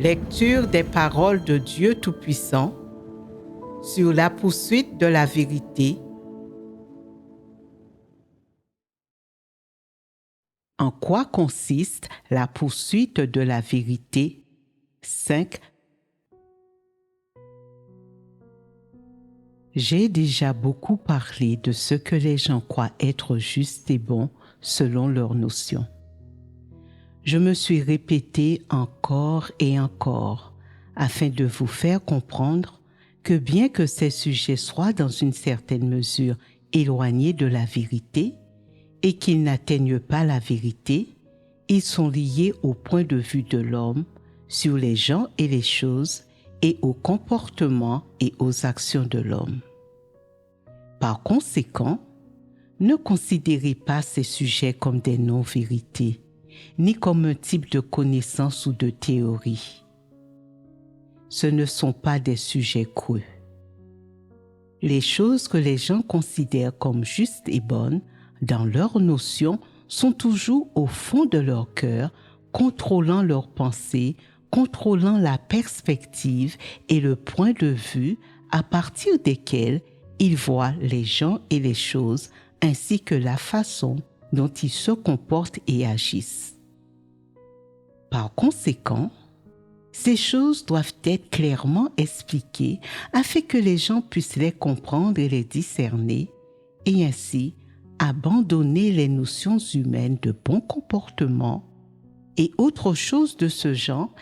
Lecture des paroles de Dieu Tout-Puissant sur la poursuite de la vérité. En quoi consiste la poursuite de la vérité? 5. J'ai déjà beaucoup parlé de ce que les gens croient être juste et bon selon leurs notions. Je me suis répété encore et encore afin de vous faire comprendre que bien que ces sujets soient dans une certaine mesure éloignés de la vérité et qu'ils n'atteignent pas la vérité, ils sont liés au point de vue de l'homme sur les gens et les choses et au comportement et aux actions de l'homme. Par conséquent, ne considérez pas ces sujets comme des non-vérités, ni comme un type de connaissance ou de théorie. Ce ne sont pas des sujets creux. Les choses que les gens considèrent comme justes et bonnes dans leurs notions sont toujours au fond de leur cœur, contrôlant leurs pensées, contrôlant la perspective et le point de vue à partir desquels ils voient les gens et les choses ainsi que la façon dont ils se comportent et agissent. Par conséquent, ces choses doivent être clairement expliquées afin que les gens puissent les comprendre et les discerner et ainsi abandonner les notions humaines de bon comportement et autres choses de ce genre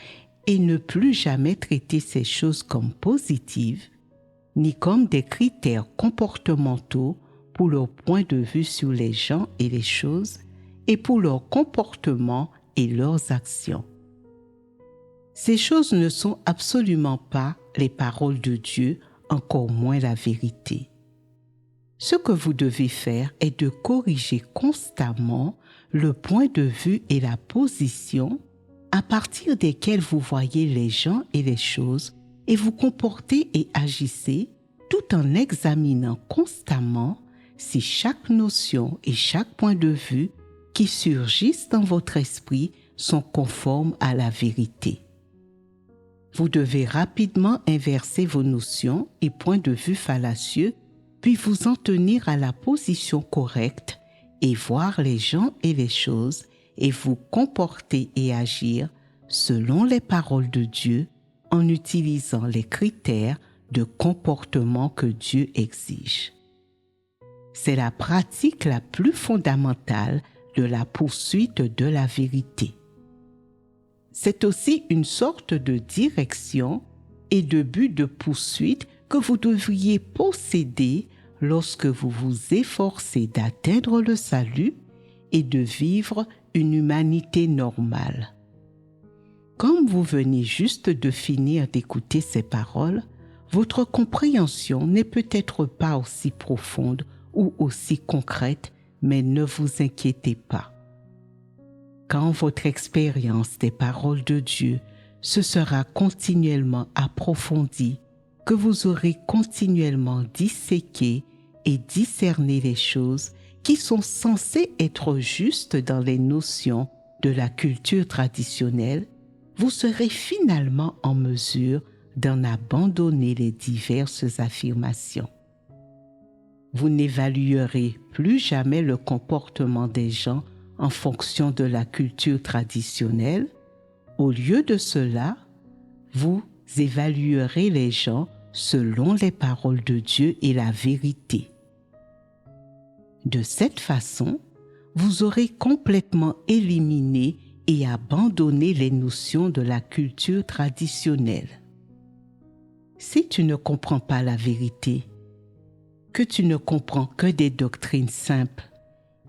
et ne plus jamais traiter ces choses comme positives ni comme des critères comportementaux pour leur point de vue sur les gens et les choses et pour leur comportement et leurs actions. Ces choses ne sont absolument pas les paroles de Dieu, encore moins la vérité. Ce que vous devez faire est de corriger constamment le point de vue et la position à partir desquels vous voyez les gens et les choses et vous comportez et agissez tout en examinant constamment si chaque notion et chaque point de vue qui surgissent dans votre esprit sont conformes à la vérité. Vous devez rapidement inverser vos notions et points de vue fallacieux, puis vous en tenir à la position correcte et voir les gens et les choses et vous comporter et agir selon les paroles de Dieu en utilisant les critères de comportement que Dieu exige. C'est la pratique la plus fondamentale de la poursuite de la vérité. C'est aussi une sorte de direction et de but de poursuite que vous devriez posséder lorsque vous vous efforcez d'atteindre le salut et de vivre une humanité normale. Comme vous venez juste de finir d'écouter ces paroles, votre compréhension n'est peut-être pas aussi profonde ou aussi concrète, mais ne vous inquiétez pas. Quand votre expérience des paroles de Dieu se sera continuellement approfondie, que vous aurez continuellement disséqué et discerné les choses qui sont censées être justes dans les notions de la culture traditionnelle, vous serez finalement en mesure d'en abandonner les diverses affirmations. Vous n'évaluerez plus jamais le comportement des gens en fonction de la culture traditionnelle. Au lieu de cela, vous évaluerez les gens selon les paroles de Dieu et la vérité. De cette façon, vous aurez complètement éliminé et abandonné les notions de la culture traditionnelle. Si tu ne comprends pas la vérité, que tu ne comprends que des doctrines simples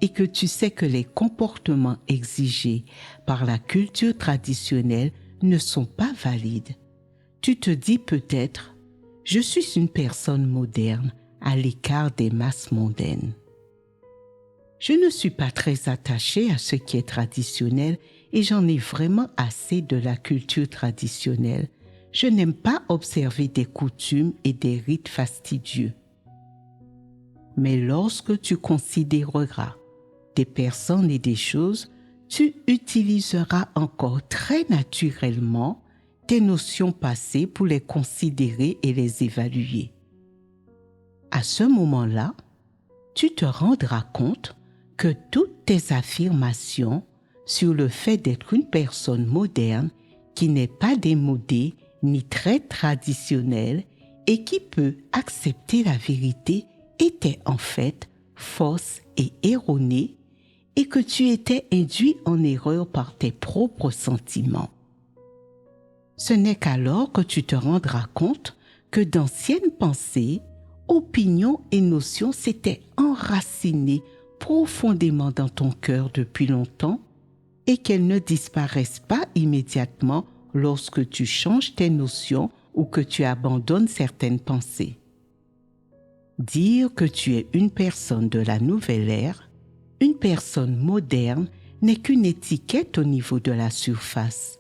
et que tu sais que les comportements exigés par la culture traditionnelle ne sont pas valides, tu te dis peut-être « Je suis une personne moderne à l'écart des masses mondaines. Je ne suis pas très attaché à ce qui est traditionnel et j'en ai vraiment assez de la culture traditionnelle. Je n'aime pas observer des coutumes et des rites fastidieux. » Mais lorsque tu considéreras des personnes et des choses, tu utiliseras encore très naturellement tes notions passées pour les considérer et les évaluer. À ce moment-là, tu te rendras compte que toutes tes affirmations sur le fait d'être une personne moderne qui n'est pas démodée ni très traditionnelle et qui peut accepter la vérité étaient en fait fausses et erronées et que tu étais induit en erreur par tes propres sentiments. Ce n'est qu'alors que tu te rendras compte que d'anciennes pensées, opinions et notions s'étaient enracinées profondément dans ton cœur depuis longtemps et qu'elles ne disparaissent pas immédiatement lorsque tu changes tes notions ou que tu abandonnes certaines pensées. Dire que tu es une personne de la nouvelle ère, une personne moderne, n'est qu'une étiquette au niveau de la surface.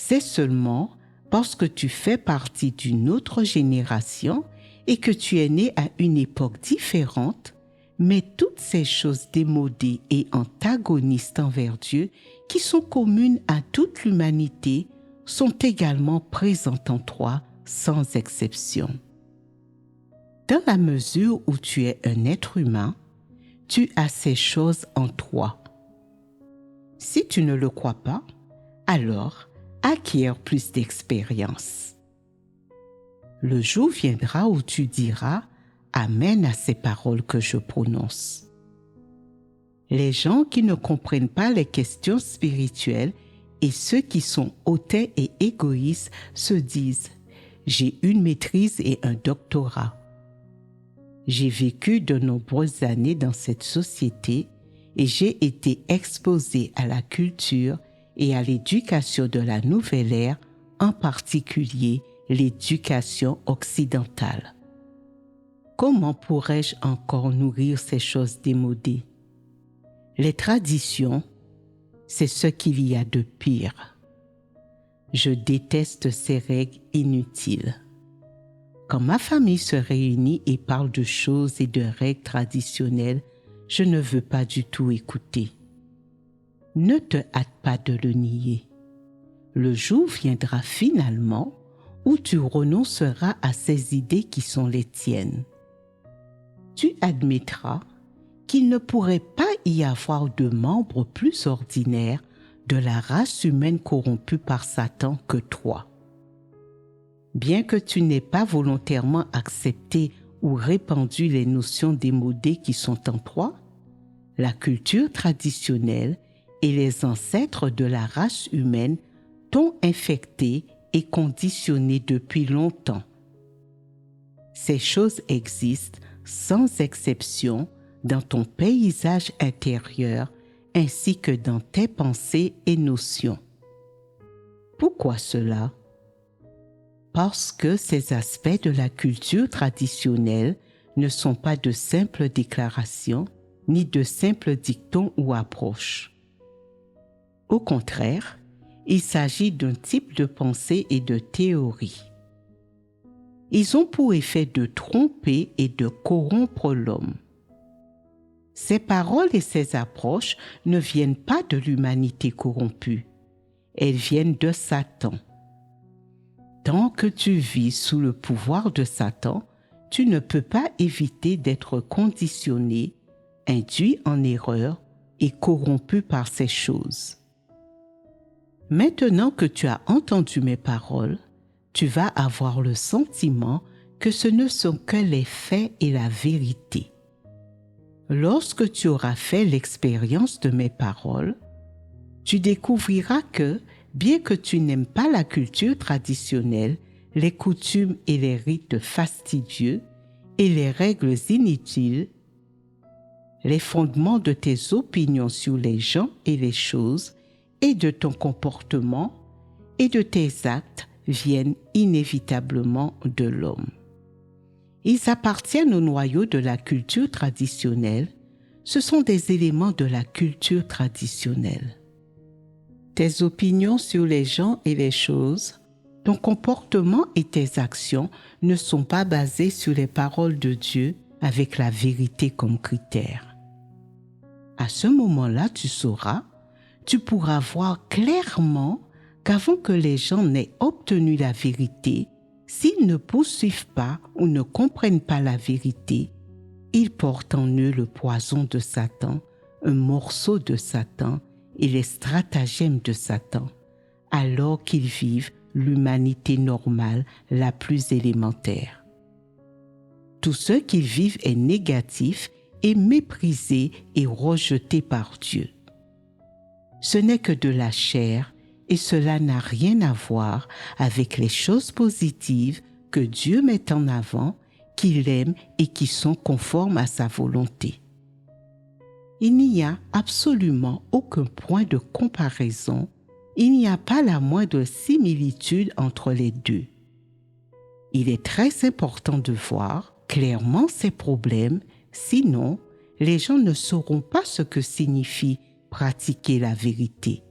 C'est seulement parce que tu fais partie d'une autre génération et que tu es né à une époque différente, mais toutes ces choses démodées et antagonistes envers Dieu qui sont communes à toute l'humanité sont également présentes en toi sans exception. Dans la mesure où tu es un être humain, tu as ces choses en toi. Si tu ne le crois pas, alors acquiers plus d'expérience. Le jour viendra où tu diras « Amen » à ces paroles que je prononce. Les gens qui ne comprennent pas les questions spirituelles et ceux qui sont hautains et égoïstes se disent « J'ai une maîtrise et un doctorat. J'ai vécu de nombreuses années dans cette société et j'ai été exposé à la culture et à l'éducation de la nouvelle ère, en particulier l'éducation occidentale. Comment pourrais-je encore nourrir ces choses démodées? Les traditions, c'est ce qu'il y a de pire. Je déteste ces règles inutiles. Quand ma famille se réunit et parle de choses et de règles traditionnelles, je ne veux pas du tout écouter. Ne te hâte pas de le nier. Le jour viendra finalement où tu renonceras à ces idées qui sont les tiennes. Tu admettras qu'il ne pourrait pas y avoir de membres plus ordinaires de la race humaine corrompue par Satan que toi. Bien que tu n'aies pas volontairement accepté ou répandu les notions démodées qui sont en toi, la culture traditionnelle et les ancêtres de la race humaine t'ont infecté et conditionné depuis longtemps. Ces choses existent sans exception dans ton paysage intérieur ainsi que dans tes pensées et notions. Pourquoi cela? Parce que ces aspects de la culture traditionnelle ne sont pas de simples déclarations, ni de simples dictons ou approches. Au contraire, il s'agit d'un type de pensée et de théorie. Ils ont pour effet de tromper et de corrompre l'homme. Ces paroles et ces approches ne viennent pas de l'humanité corrompue, elles viennent de Satan. Tant que tu vis sous le pouvoir de Satan, tu ne peux pas éviter d'être conditionné, induit en erreur et corrompu par ces choses. Maintenant que tu as entendu mes paroles, tu vas avoir le sentiment que ce ne sont que les faits et la vérité. Lorsque tu auras fait l'expérience de mes paroles, tu découvriras que, bien que tu n'aimes pas la culture traditionnelle, les coutumes et les rites fastidieux et les règles inutiles, les fondements de tes opinions sur les gens et les choses et de ton comportement et de tes actes viennent inévitablement de l'homme. Ils appartiennent au noyau de la culture traditionnelle. Ce sont des éléments de la culture traditionnelle. Tes opinions sur les gens et les choses, ton comportement et tes actions ne sont pas basés sur les paroles de Dieu avec la vérité comme critère. À ce moment-là, tu sauras, tu pourras voir clairement qu'avant que les gens n'aient obtenu la vérité, s'ils ne poursuivent pas ou ne comprennent pas la vérité, ils portent en eux le poison de Satan, un morceau de Satan et les stratagèmes de Satan, alors qu'ils vivent l'humanité normale la plus élémentaire. Tout ce qu'ils vivent est négatif et méprisé et rejeté par Dieu. Ce n'est que de la chair et cela n'a rien à voir avec les choses positives que Dieu met en avant, qu'il aime et qui sont conformes à sa volonté. Il n'y a absolument aucun point de comparaison, il n'y a pas la moindre similitude entre les deux. Il est très important de voir clairement ces problèmes, sinon les gens ne sauront pas ce que signifie pratiquer la vérité.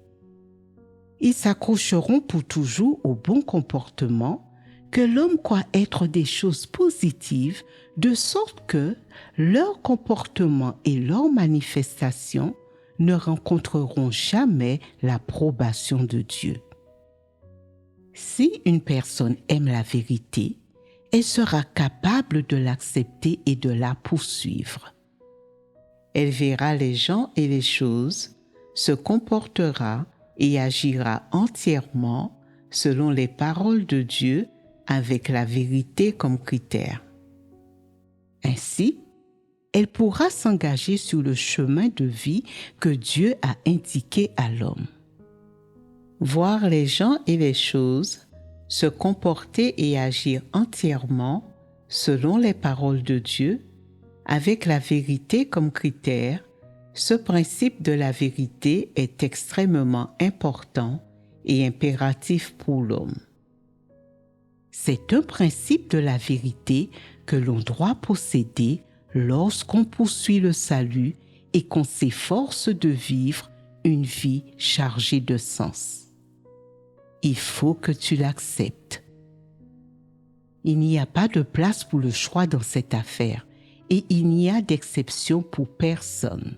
Ils s'accrocheront pour toujours au bon comportement que l'homme croit être des choses positives, de sorte que leur comportement et leurs manifestations ne rencontreront jamais l'approbation de Dieu. Si une personne aime la vérité, elle sera capable de l'accepter et de la poursuivre. Elle verra les gens et les choses, se comportera et agira entièrement selon les paroles de Dieu avec la vérité comme critère. Ainsi, elle pourra s'engager sur le chemin de vie que Dieu a indiqué à l'homme. Voir les gens et les choses, se comporter et agir entièrement selon les paroles de Dieu, avec la vérité comme critère, ce principe de la vérité est extrêmement important et impératif pour l'homme. C'est un principe de la vérité que l'on doit posséder lorsqu'on poursuit le salut et qu'on s'efforce de vivre une vie chargée de sens. Il faut que tu l'acceptes. Il n'y a pas de place pour le choix dans cette affaire et il n'y a d'exception pour personne.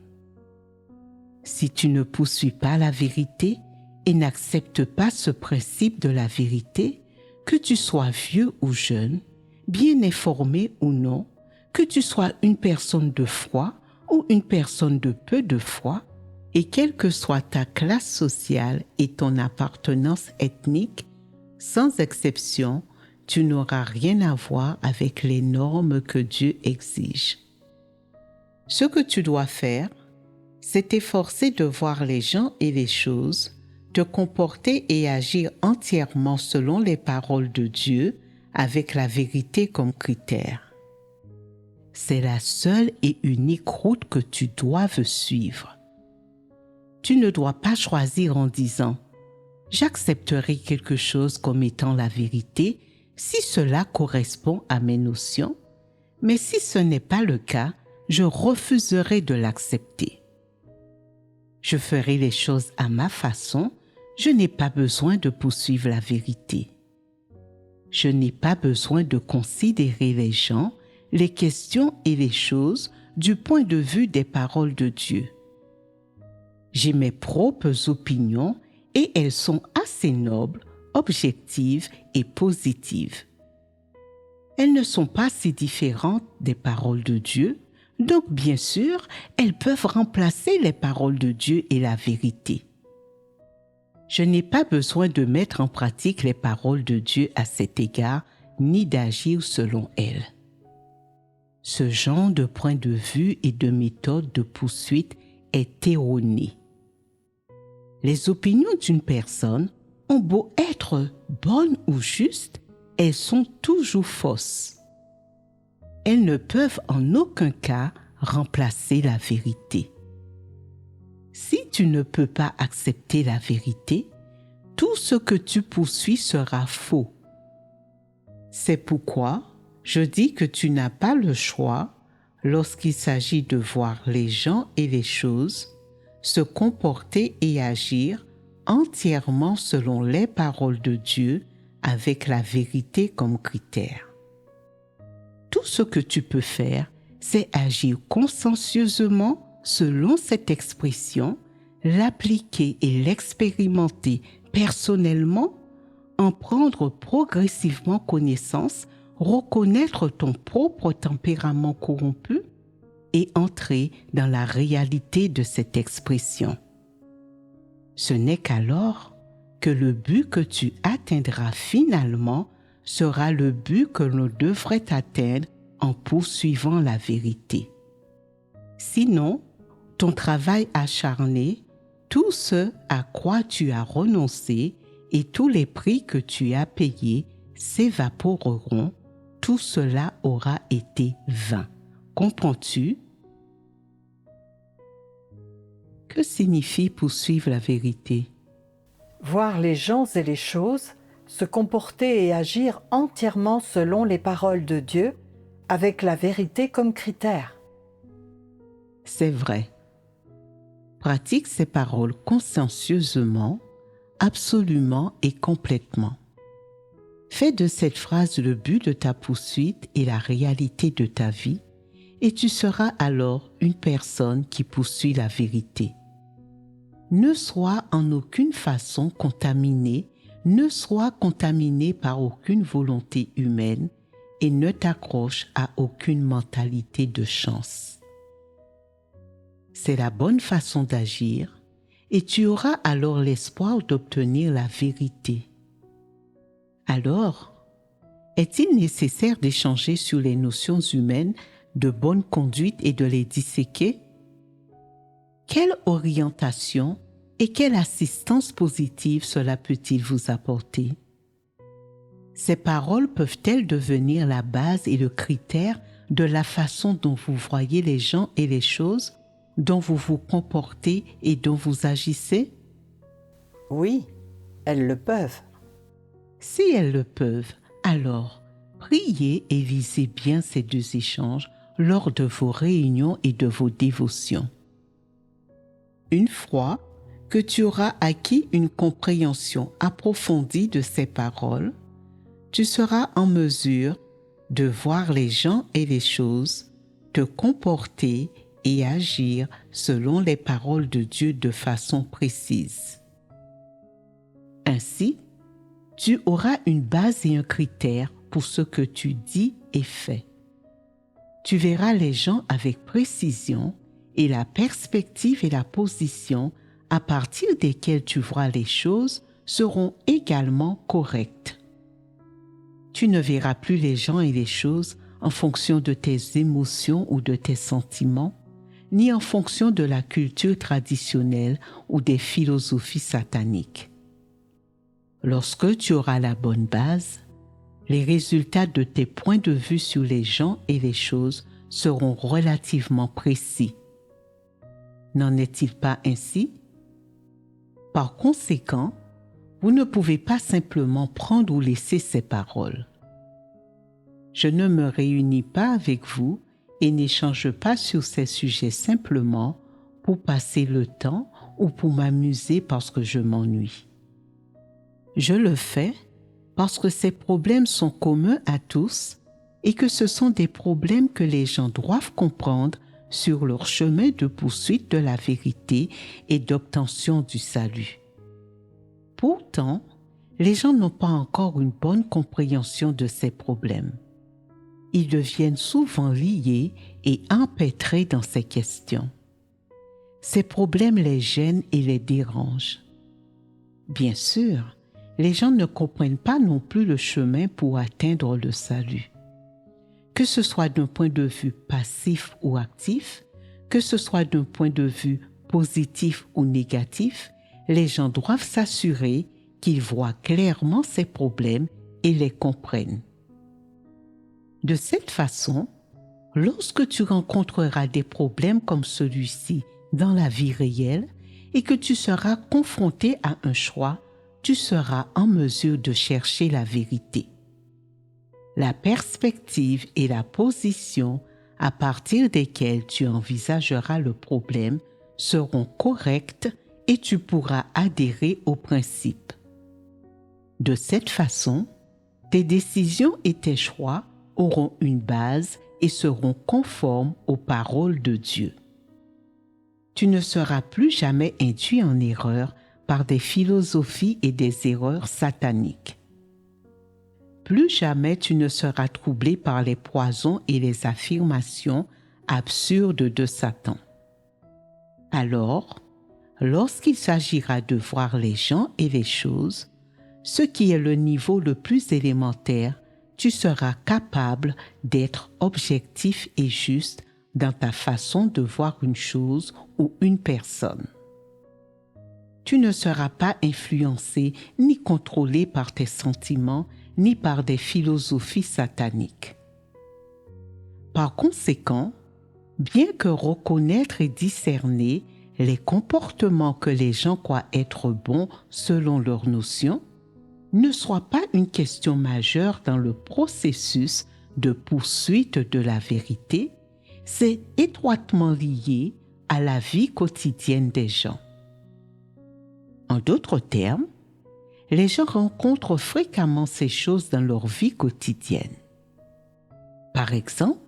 Si tu ne poursuis pas la vérité et n'acceptes pas ce principe de la vérité, que tu sois vieux ou jeune, bien informé ou non, que tu sois une personne de foi ou une personne de peu de foi, et quelle que soit ta classe sociale et ton appartenance ethnique, sans exception, tu n'auras rien à voir avec les normes que Dieu exige. Ce que tu dois faire, c'est t'efforcer de voir les gens et les choses, te comporter et agir entièrement selon les paroles de Dieu avec la vérité comme critère. C'est la seule et unique route que tu doives suivre. Tu ne dois pas choisir en disant « J'accepterai quelque chose comme étant la vérité si cela correspond à mes notions, mais si ce n'est pas le cas, je refuserai de l'accepter. Je ferai les choses à ma façon, je n'ai pas besoin de poursuivre la vérité. Je n'ai pas besoin de considérer les gens, les questions et les choses du point de vue des paroles de Dieu. J'ai mes propres opinions et elles sont assez nobles, objectives et positives. Elles ne sont pas si différentes des paroles de Dieu, donc bien sûr, elles peuvent remplacer les paroles de Dieu et la vérité. Je n'ai pas besoin de mettre en pratique les paroles de Dieu à cet égard, ni d'agir selon elles. Ce genre de point de vue et de méthode de poursuite est erroné. Les opinions d'une personne ont beau être bonnes ou justes, elles sont toujours fausses. Elles ne peuvent en aucun cas remplacer la vérité. Si tu ne peux pas accepter la vérité, tout ce que tu poursuis sera faux. C'est pourquoi je dis que tu n'as pas le choix, lorsqu'il s'agit de voir les gens et les choses, se comporter et agir entièrement selon les paroles de Dieu avec la vérité comme critère. Tout ce que tu peux faire, c'est agir consciencieusement selon cette expression, l'appliquer et l'expérimenter personnellement, en prendre progressivement connaissance, reconnaître ton propre tempérament corrompu et entrer dans la réalité de cette expression. Ce n'est qu'alors que le but que tu atteindras finalement sera le but que l'on devrait atteindre en poursuivant la vérité. Sinon, ton travail acharné, tout ce à quoi tu as renoncé et tous les prix que tu as payés s'évaporeront, tout cela aura été vain. Comprends-tu? Que signifie poursuivre la vérité? Voir les gens et les choses, se comporter et agir entièrement selon les paroles de Dieu, avec la vérité comme critère. C'est vrai. Pratique ces paroles consciencieusement, absolument et complètement. Fais de cette phrase le but de ta poursuite et la réalité de ta vie, et tu seras alors une personne qui poursuit la vérité. Ne sois en aucune façon contaminé, ne sois contaminé par aucune volonté humaine et ne t'accroche à aucune mentalité de chance. C'est la bonne façon d'agir et tu auras alors l'espoir d'obtenir la vérité. Alors, est-il nécessaire d'échanger sur les notions humaines de bonne conduite et de les disséquer? Quelle orientation et quelle assistance positive cela peut-il vous apporter? Ces paroles peuvent-elles devenir la base et le critère de la façon dont vous voyez les gens et les choses, dont vous vous comportez et dont vous agissez? Oui, elles le peuvent. Si elles le peuvent, alors priez et lisez bien ces deux échanges lors de vos réunions et de vos dévotions. Une fois que tu auras acquis une compréhension approfondie de ces paroles, tu seras en mesure de voir les gens et les choses, te comporter et agir selon les paroles de Dieu de façon précise. Ainsi, tu auras une base et un critère pour ce que tu dis et fais. Tu verras les gens avec précision et la perspective et la position à partir desquelles tu vois les choses seront également correctes. Tu ne verras plus les gens et les choses en fonction de tes émotions ou de tes sentiments, ni en fonction de la culture traditionnelle ou des philosophies sataniques. Lorsque tu auras la bonne base, les résultats de tes points de vue sur les gens et les choses seront relativement précis. N'en est-il pas ainsi? Par conséquent, vous ne pouvez pas simplement prendre ou laisser ces paroles. Je ne me réunis pas avec vous et n'échange pas sur ces sujets simplement pour passer le temps ou pour m'amuser parce que je m'ennuie. Je le fais parce que ces problèmes sont communs à tous et que ce sont des problèmes que les gens doivent comprendre sur leur chemin de poursuite de la vérité et d'obtention du salut. Pourtant, les gens n'ont pas encore une bonne compréhension de ces problèmes. Ils deviennent souvent liés et empêtrés dans ces questions. Ces problèmes les gênent et les dérangent. Bien sûr, les gens ne comprennent pas non plus le chemin pour atteindre le salut. Que ce soit d'un point de vue passif ou actif, que ce soit d'un point de vue positif ou négatif, les gens doivent s'assurer qu'ils voient clairement ces problèmes et les comprennent. De cette façon, lorsque tu rencontreras des problèmes comme celui-ci dans la vie réelle et que tu seras confronté à un choix, tu seras en mesure de chercher la vérité. La perspective et la position à partir desquelles tu envisageras le problème seront correctes et tu pourras adhérer au principe. De cette façon, tes décisions et tes choix auront une base et seront conformes aux paroles de Dieu. Tu ne seras plus jamais induit en erreur par des philosophies et des erreurs sataniques. Plus jamais tu ne seras troublé par les poisons et les affirmations absurdes de Satan. Alors, lorsqu'il s'agira de voir les gens et les choses, ce qui est le niveau le plus élémentaire, tu seras capable d'être objectif et juste dans ta façon de voir une chose ou une personne. Tu ne seras pas influencé ni contrôlé par tes sentiments ni par des philosophies sataniques. Par conséquent, bien que reconnaître et discerner les comportements que les gens croient être bons selon leurs notions ne soit pas une question majeure dans le processus de poursuite de la vérité, c'est étroitement lié à la vie quotidienne des gens. En d'autres termes, les gens rencontrent fréquemment ces choses dans leur vie quotidienne. Par exemple,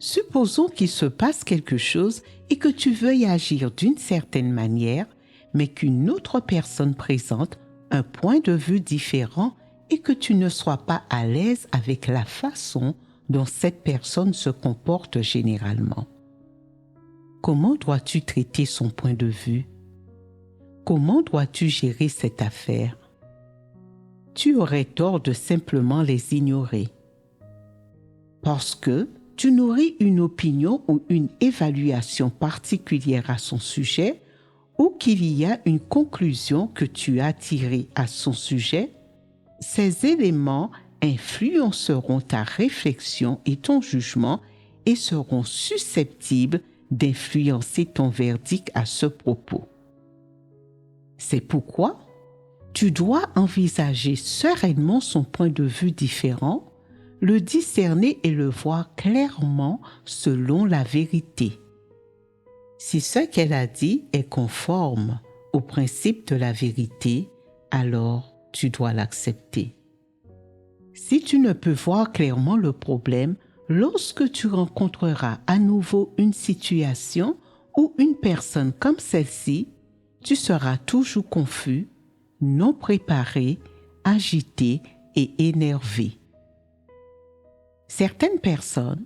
supposons qu'il se passe quelque chose et que tu veuilles agir d'une certaine manière, mais qu'une autre personne présente un point de vue différent et que tu ne sois pas à l'aise avec la façon dont cette personne se comporte généralement. Comment dois-tu traiter son point de vue? Comment dois-tu gérer cette affaire? Tu aurais tort de simplement les ignorer. Parce que tu nourris une opinion ou une évaluation particulière à son sujet, ou qu'il y a une conclusion que tu as tirée à son sujet, ces éléments influenceront ta réflexion et ton jugement et seront susceptibles d'influencer ton verdict à ce propos. C'est pourquoi tu dois envisager sereinement son point de vue différent, le discerner et le voir clairement selon la vérité. Si ce qu'elle a dit est conforme au principe de la vérité, alors tu dois l'accepter. Si tu ne peux voir clairement le problème, lorsque tu rencontreras à nouveau une situation ou une personne comme celle-ci, tu seras toujours confus, non préparé, agité et énervé. Certaines personnes,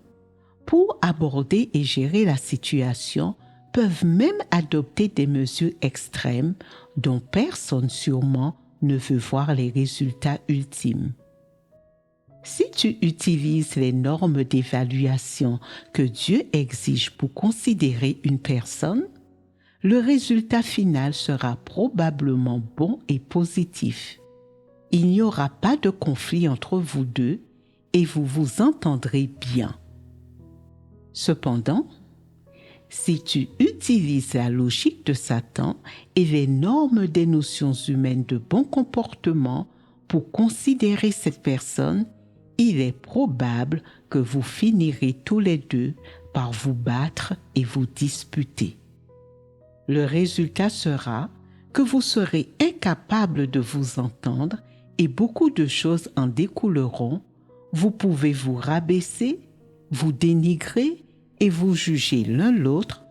pour aborder et gérer la situation, peuvent même adopter des mesures extrêmes dont personne sûrement ne veut voir les résultats ultimes. Si tu utilises les normes d'évaluation que Dieu exige pour considérer une personne, le résultat final sera probablement bon et positif. Il n'y aura pas de conflit entre vous deux et vous vous entendrez bien. Cependant, si tu utilises la logique de Satan et les normes des notions humaines de bon comportement pour considérer cette personne, il est probable que vous finirez tous les deux par vous battre et vous disputer. Le résultat sera que vous serez incapables de vous entendre et beaucoup de choses en découleront. Vous pouvez vous rabaisser, vous dénigrer et vous juger l'un l'autre.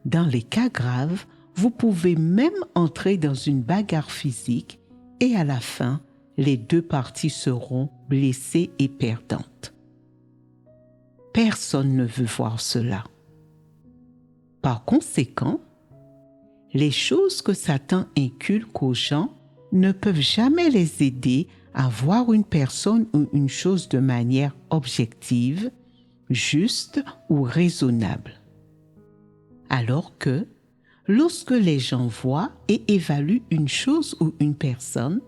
Dans les cas graves, vous pouvez même entrer dans une bagarre physique et à la fin, les deux parties seront blessées et perdantes. Personne ne veut voir cela. Par conséquent, les choses que Satan inculque aux gens ne peuvent jamais les aider à voir une personne ou une chose de manière objective, juste ou raisonnable. Alors que, lorsque les gens voient et évaluent une chose ou une personne,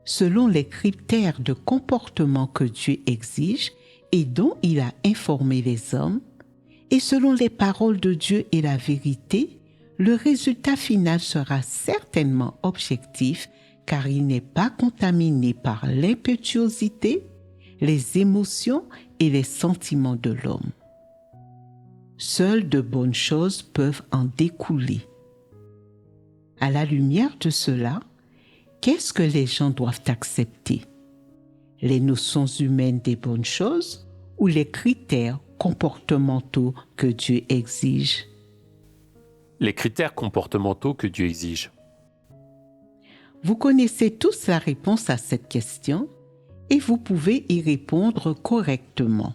selon les critères de comportement que Dieu exige et dont il a informé les hommes, et selon les paroles de Dieu et la vérité, le résultat final sera certainement objectif car il n'est pas contaminé par l'impétuosité, les émotions et les sentiments de l'homme. Seules de bonnes choses peuvent en découler. À la lumière de cela, qu'est-ce que les gens doivent accepter? Les notions humaines des bonnes choses ou les critères comportementaux que Dieu exige? Les critères comportementaux que Dieu exige. Vous connaissez tous la réponse à cette question et vous pouvez y répondre correctement.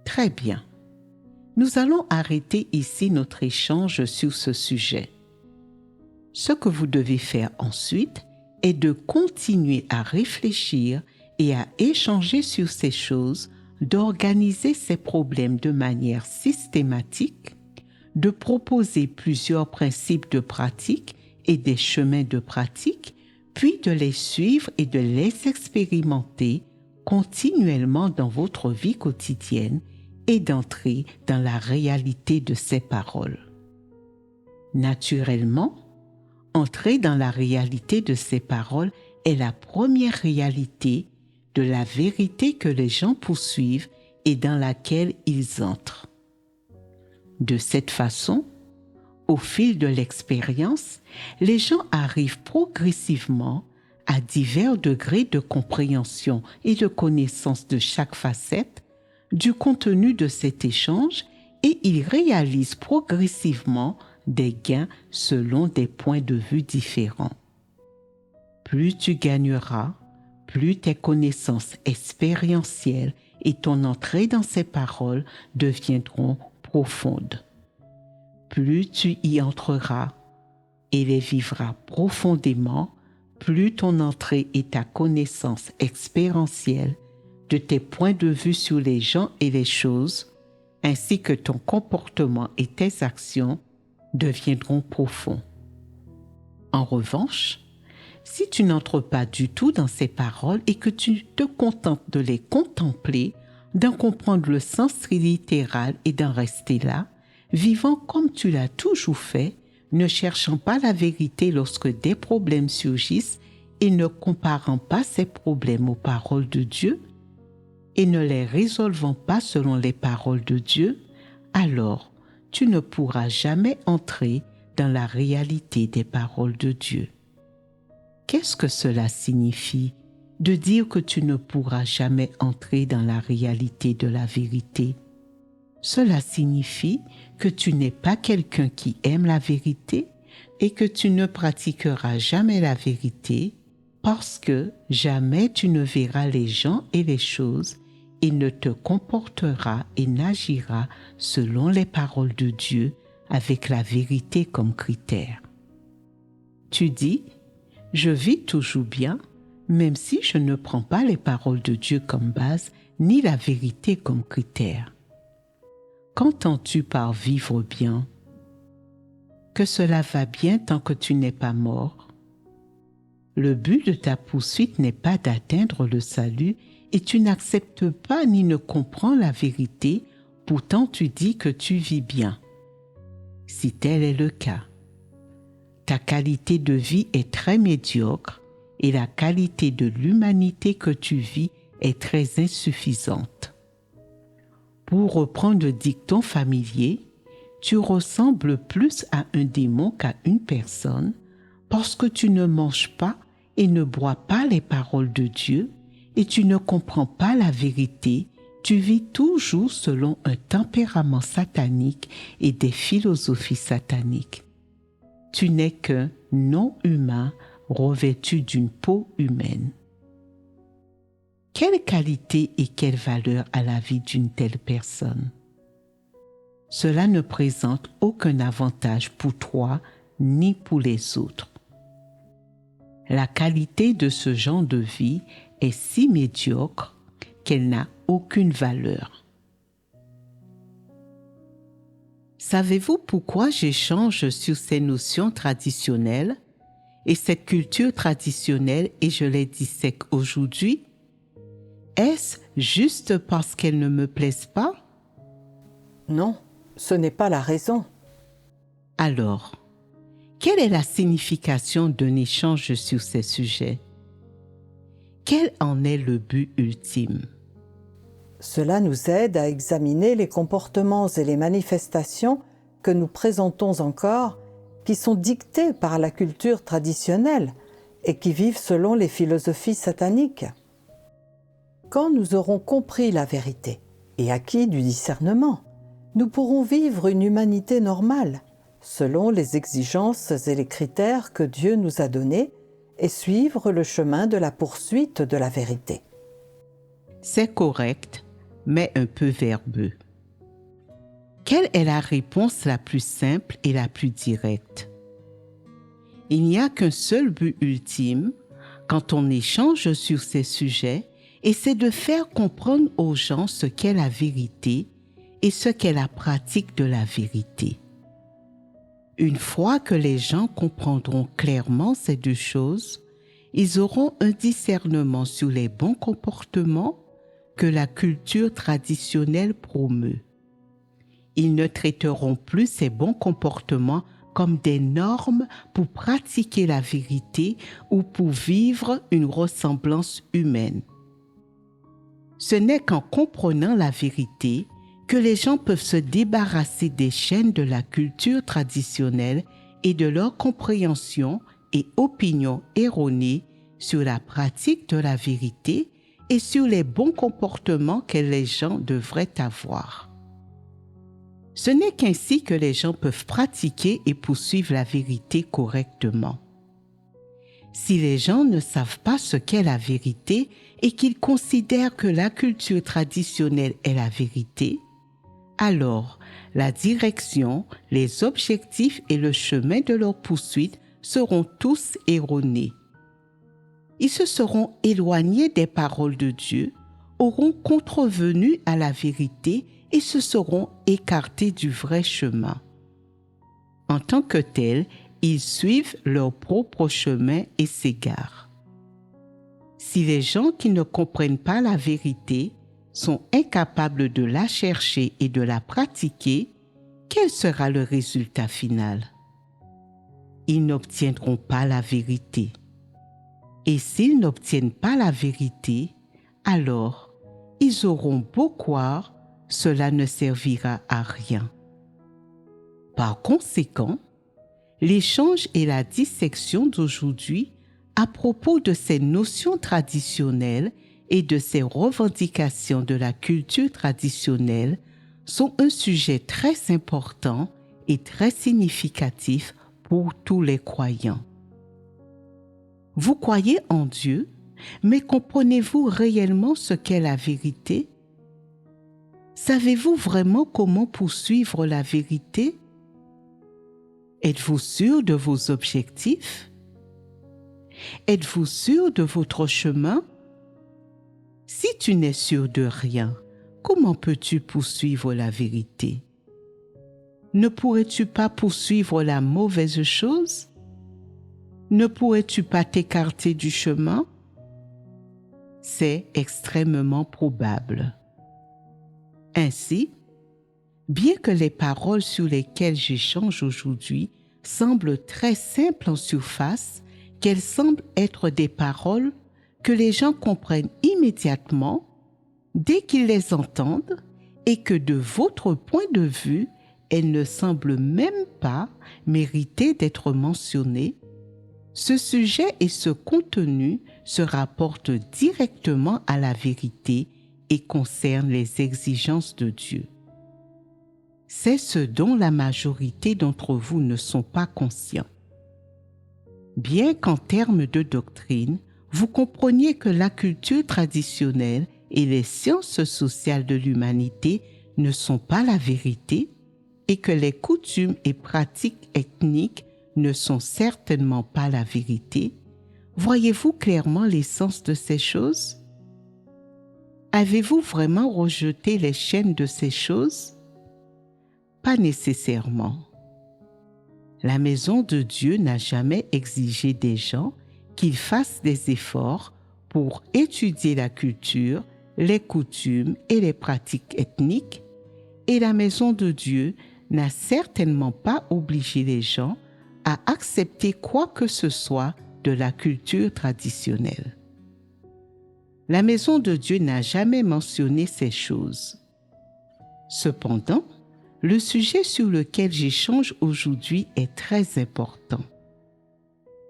Très bien. Nous allons arrêter ici notre échange sur ce sujet. Ce que vous devez faire ensuite est de continuer à réfléchir et à échanger sur ces choses, d'organiser ces problèmes de manière systématique, de proposer plusieurs principes de pratique et des chemins de pratique, puis de les suivre et de les expérimenter continuellement dans votre vie quotidienne et d'entrer dans la réalité de ces paroles. Naturellement, entrer dans la réalité de ces paroles est la première réalité de la vérité que les gens poursuivent et dans laquelle ils entrent. De cette façon, au fil de l'expérience, les gens arrivent progressivement à divers degrés de compréhension et de connaissance de chaque facette du contenu de cet échange et ils réalisent progressivement des gains selon des points de vue différents. Plus tu gagneras, plus tes connaissances expérientielles et ton entrée dans ces paroles deviendront profondes. Plus tu y entreras et les vivras profondément, plus ton entrée et ta connaissance expérientielle de tes points de vue sur les gens et les choses, ainsi que ton comportement et tes actions, deviendront profonds. En revanche, si tu n'entres pas du tout dans ces paroles et que tu te contentes de les contempler, d'en comprendre le sens littéral et d'en rester là, vivant comme tu l'as toujours fait, ne cherchant pas la vérité lorsque des problèmes surgissent et ne comparant pas ces problèmes aux paroles de Dieu et ne les résolvant pas selon les paroles de Dieu, alors tu ne pourras jamais entrer dans la réalité des paroles de Dieu. Qu'est-ce que cela signifie de dire que tu ne pourras jamais entrer dans la réalité de la vérité? Cela signifie que tu n'es pas quelqu'un qui aime la vérité et que tu ne pratiqueras jamais la vérité parce que jamais tu ne verras les gens et les choses et ne te comporteras et n'agiras selon les paroles de Dieu avec la vérité comme critère. Tu dis, je vis toujours bien, même si je ne prends pas les paroles de Dieu comme base ni la vérité comme critère. Qu'entends-tu par vivre bien? Que cela va bien tant que tu n'es pas mort? Le but de ta poursuite n'est pas d'atteindre le salut et tu n'acceptes pas ni ne comprends la vérité, pourtant tu dis que tu vis bien. Si tel est le cas, ta qualité de vie est très médiocre et la qualité de l'humanité que tu vis est très insuffisante. Pour reprendre le dicton familier, tu ressembles plus à un démon qu'à une personne parce que tu ne manges pas et ne bois pas les paroles de Dieu et tu ne comprends pas la vérité, tu vis toujours selon un tempérament satanique et des philosophies sataniques. Tu n'es qu'un non-humain revêtu d'une peau humaine. Quelle qualité et quelle valeur a la vie d'une telle personne? Cela ne présente aucun avantage pour toi ni pour les autres. La qualité de ce genre de vie est si médiocre qu'elle n'a aucune valeur. Savez-vous pourquoi j'échange sur ces notions traditionnelles et cette culture traditionnelle et je les dissèque aujourd'hui? Est-ce juste parce qu'elles ne me plaisent pas? Non, ce n'est pas la raison. Alors, quelle est la signification d'un échange sur ces sujets? Quel en est le but ultime? Cela nous aide à examiner les comportements et les manifestations que nous présentons encore, qui sont dictés par la culture traditionnelle et qui vivent selon les philosophies sataniques. Quand nous aurons compris la vérité et acquis du discernement, nous pourrons vivre une humanité normale, selon les exigences et les critères que Dieu nous a donnés et suivre le chemin de la poursuite de la vérité. C'est correct, mais un peu verbeux. Quelle est la réponse la plus simple et la plus directe? Il n'y a qu'un seul but ultime quand on échange sur ces sujets, et c'est de faire comprendre aux gens ce qu'est la vérité et ce qu'est la pratique de la vérité. Une fois que les gens comprendront clairement ces deux choses, ils auront un discernement sur les bons comportements que la culture traditionnelle promeut. Ils ne traiteront plus ces bons comportements comme des normes pour pratiquer la vérité ou pour vivre une ressemblance humaine. Ce n'est qu'en comprenant la vérité que les gens peuvent se débarrasser des chaînes de la culture traditionnelle et de leur compréhension et opinions erronées sur la pratique de la vérité et sur les bons comportements que les gens devraient avoir. Ce n'est qu'ainsi que les gens peuvent pratiquer et poursuivre la vérité correctement. Si les gens ne savent pas ce qu'est la vérité et qu'ils considèrent que la culture traditionnelle est la vérité, alors la direction, les objectifs et le chemin de leur poursuite seront tous erronés. Ils se seront éloignés des paroles de Dieu, auront contrevenu à la vérité et se seront écartés du vrai chemin. En tant que tels, ils suivent leur propre chemin et s'égarent. Si les gens qui ne comprennent pas la vérité sont incapables de la chercher et de la pratiquer, quel sera le résultat final? Ils n'obtiendront pas la vérité. Et s'ils n'obtiennent pas la vérité, alors ils auront beau croire, cela ne servira à rien. Par conséquent, l'échange et la dissection d'aujourd'hui à propos de ces notions traditionnelles et de ces revendications de la culture traditionnelle sont un sujet très important et très significatif pour tous les croyants. Vous croyez en Dieu, mais comprenez-vous réellement ce qu'est la vérité? Savez-vous vraiment comment poursuivre la vérité? Êtes-vous sûr de vos objectifs? Êtes-vous sûr de votre chemin? Si tu n'es sûr de rien, comment peux-tu poursuivre la vérité? Ne pourrais-tu pas poursuivre la mauvaise chose? Ne pourrais-tu pas t'écarter du chemin? C'est extrêmement probable. Ainsi, bien que les paroles sur lesquelles j'échange aujourd'hui semblent très simples en surface, qu'elles semblent être des paroles que les gens comprennent immédiatement dès qu'ils les entendent et que de votre point de vue, elles ne semblent même pas mériter d'être mentionnées, ce sujet et ce contenu se rapportent directement à la vérité et concernent les exigences de Dieu. C'est ce dont la majorité d'entre vous ne sont pas conscients. Bien qu'en termes de doctrine, vous compreniez que la culture traditionnelle et les sciences sociales de l'humanité ne sont pas la vérité et que les coutumes et pratiques ethniques ne sont certainement pas la vérité, voyez-vous clairement l'essence de ces choses? Avez-vous vraiment rejeté les chaînes de ces choses? Pas nécessairement. La maison de Dieu n'a jamais exigé des gens qu'ils fassent des efforts pour étudier la culture, les coutumes et les pratiques ethniques, et la maison de Dieu n'a certainement pas obligé les gens à accepter quoi que ce soit de la culture traditionnelle. La maison de Dieu n'a jamais mentionné ces choses. Cependant, le sujet sur lequel j'échange aujourd'hui est très important.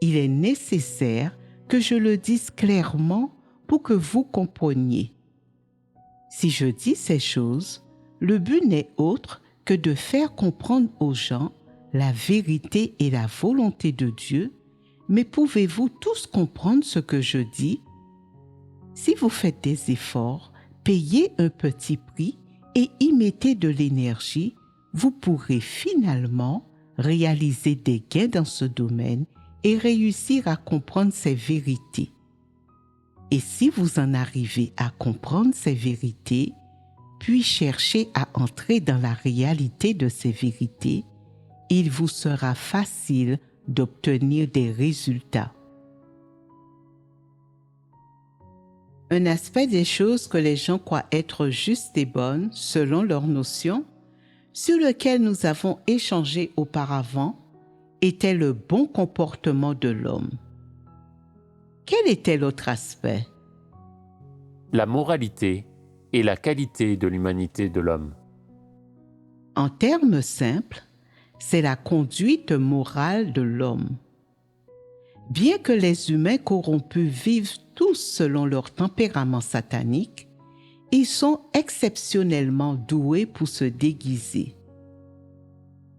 Il est nécessaire que je le dise clairement pour que vous compreniez. Si je dis ces choses, le but n'est autre que de faire comprendre aux gens la vérité et la volonté de Dieu, mais pouvez-vous tous comprendre ce que je dis? Si vous faites des efforts, payez un petit prix et y mettez de l'énergie, vous pourrez finalement réaliser des gains dans ce domaine et réussir à comprendre ces vérités. Et si vous en arrivez à comprendre ces vérités, puis cherchez à entrer dans la réalité de ces vérités, il vous sera facile d'obtenir des résultats. Un aspect des choses que les gens croient être justes et bonnes selon leurs notions, sur lequel nous avons échangé auparavant, était le bon comportement de l'homme. Quel était l'autre aspect? La moralité et la qualité de l'humanité de l'homme. En termes simples, c'est la conduite morale de l'homme. Bien que les humains corrompus vivent tous selon leur tempérament satanique, ils sont exceptionnellement doués pour se déguiser.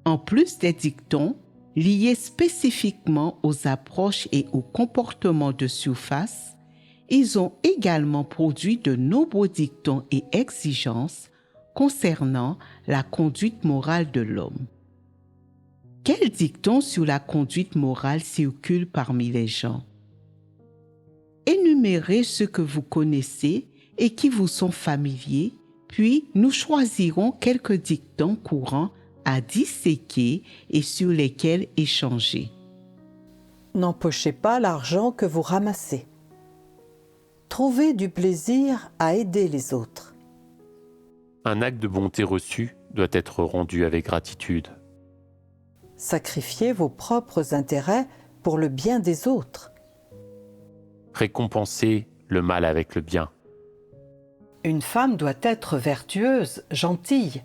En plus des dictons liés spécifiquement aux approches et aux comportements de surface, ils ont également produit de nombreux dictons et exigences concernant la conduite morale de l'homme. Quels dictons sur la conduite morale circulent parmi les gens? Énumérez ceux que vous connaissez et qui vous sont familiers, puis nous choisirons quelques dictons courants à disséquer et sur lesquels échanger. N'empochez pas l'argent que vous ramassez. Trouvez du plaisir à aider les autres. Un acte de bonté reçu doit être rendu avec gratitude. Sacrifiez vos propres intérêts pour le bien des autres. Récompenser le mal avec le bien. Une femme doit être vertueuse, gentille,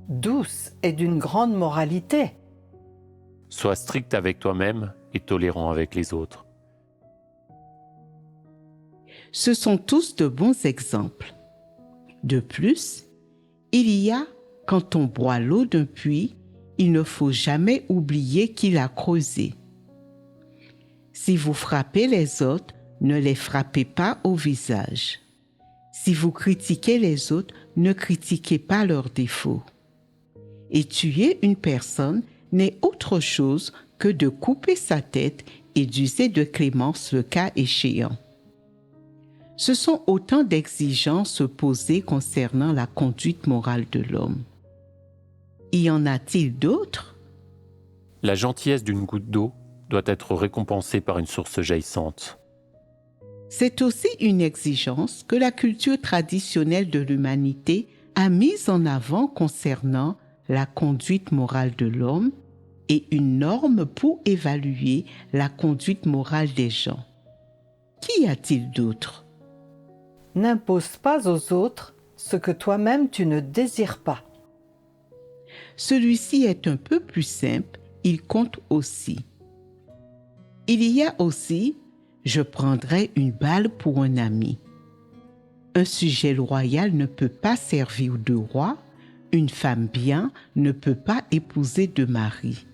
douce et d'une grande moralité. Sois strict avec toi-même et tolérant avec les autres. Ce sont tous de bons exemples. De plus, il y a, quand on boit l'eau d'un puits, il ne faut jamais oublier qui l'a creusé. Si vous frappez les autres, ne les frappez pas au visage. Si vous critiquez les autres, ne critiquez pas leurs défauts. Et tuer une personne n'est autre chose que de couper sa tête et d'user de clémence le cas échéant. Ce sont autant d'exigences posées concernant la conduite morale de l'homme. Y en a-t-il d'autres? La gentillesse d'une goutte d'eau doit être récompensée par une source jaillissante. C'est aussi une exigence que la culture traditionnelle de l'humanité a mise en avant concernant la conduite morale de l'homme et une norme pour évaluer la conduite morale des gens. Qu'y a-t-il d'autre? N'impose pas aux autres ce que toi-même tu ne désires pas. Celui-ci est un peu plus simple, il compte aussi. Il y a aussi « je prendrai une balle pour un ami ». Un sujet loyal ne peut pas servir de roi, une femme bien ne peut pas épouser de mari.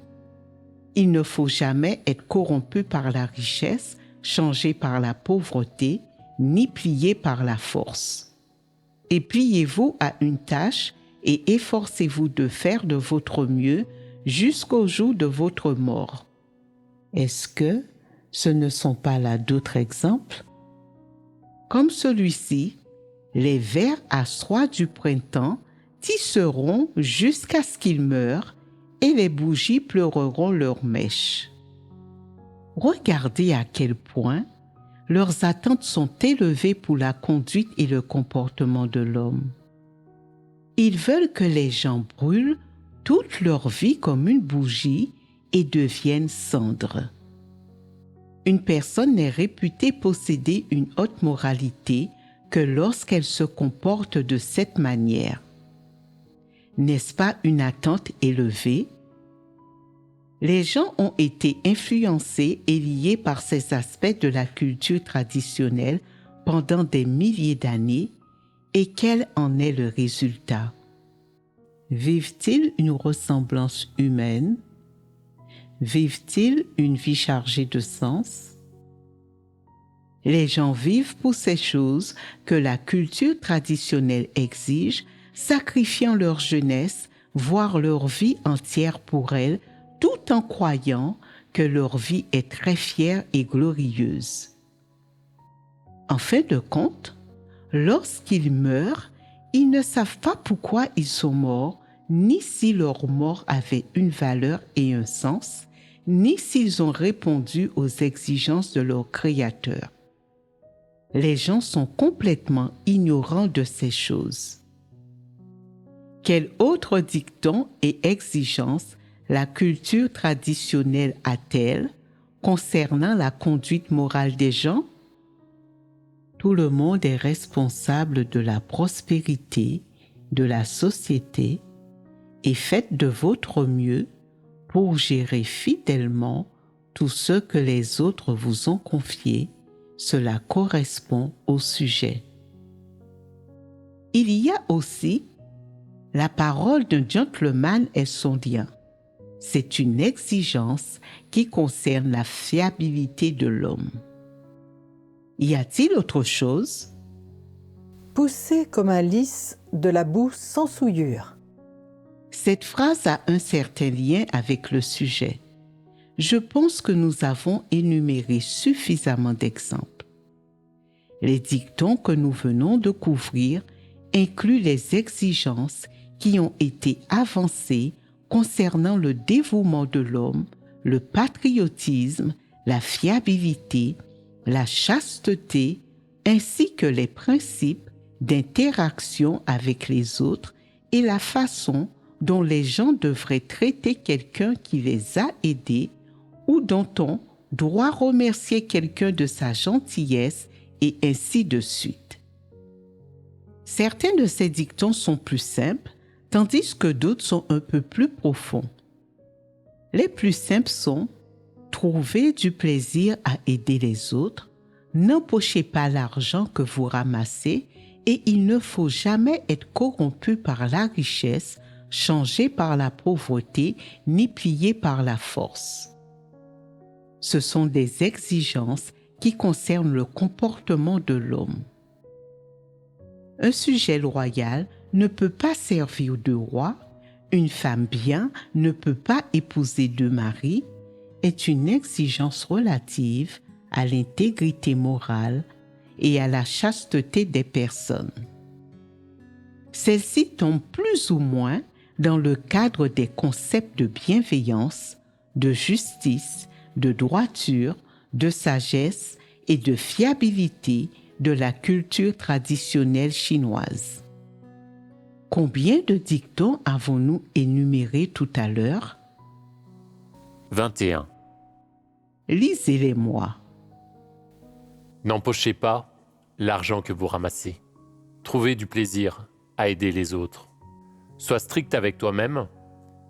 Il ne faut jamais être corrompu par la richesse, changé par la pauvreté, ni plié par la force. Et pliez-vous à une tâche et efforcez-vous de faire de votre mieux jusqu'au jour de votre mort. Est-ce que ce ne sont pas là d'autres exemples? Comme celui-ci, les vers à soie du printemps tisseront jusqu'à ce qu'ils meurent et les bougies pleureront leurs mèches. Regardez à quel point leurs attentes sont élevées pour la conduite et le comportement de l'homme. Ils veulent que les gens brûlent toute leur vie comme une bougie et deviennent cendres. Une personne n'est réputée posséder une haute moralité que lorsqu'elle se comporte de cette manière. N'est-ce pas une attente élevée? Les gens ont été influencés et liés par ces aspects de la culture traditionnelle pendant des milliers d'années, et quel en est le résultat? Vivent-ils une ressemblance humaine? vivent-ils une vie chargée de sens? Les gens vivent pour ces choses que la culture traditionnelle exige, sacrifiant leur jeunesse, voire leur vie entière pour elle, tout en croyant que leur vie est très fière et glorieuse. En fin de compte, lorsqu'ils meurent, ils ne savent pas pourquoi ils sont morts, ni si leur mort avait une valeur et un sens, ni s'ils ont répondu aux exigences de leur Créateur. Les gens sont complètement ignorants de ces choses. Quel autre dicton et exigence la culture traditionnelle a-t-elle concernant la conduite morale des gens? Tout le monde est responsable de la prospérité de la société et faites de votre mieux pour gérer fidèlement tout ce que les autres vous ont confié. Cela correspond au sujet. Il y a aussi la parole d'un gentleman est son lien. C'est une exigence qui concerne la fiabilité de l'homme. Y a-t-il autre chose? Pousser comme un lys de la boue sans souillure. Cette phrase a un certain lien avec le sujet. Je pense que nous avons énuméré suffisamment d'exemples. Les dictons que nous venons de couvrir incluent les exigences qui ont été avancées concernant le dévouement de l'homme, le patriotisme, la fiabilité, la chasteté, ainsi que les principes d'interaction avec les autres et la façon dont les gens devraient traiter quelqu'un qui les a aidés ou dont on doit remercier quelqu'un de sa gentillesse et ainsi de suite. Certains de ces dictons sont plus simples, tandis que d'autres sont un peu plus profonds. Les plus simples sont « Trouvez du plaisir à aider les autres »,« N'empochez pas l'argent que vous ramassez » et « Il ne faut jamais être corrompu par la richesse, changé par la pauvreté, ni plié par la force. » Ce sont des exigences qui concernent le comportement de l'homme. Un sujet loyal ne peut pas servir de roi, une femme bien ne peut pas épouser deux maris, est une exigence relative à l'intégrité morale et à la chasteté des personnes. Celle-ci tombe plus ou moins dans le cadre des concepts de bienveillance, de justice, de droiture, de sagesse et de fiabilité de la culture traditionnelle chinoise. Combien de dictons avons-nous énumérés tout à l'heure? 21. Lisez-les-moi. N'empochez pas l'argent que vous ramassez. Trouvez du plaisir à aider les autres. Sois strict avec toi-même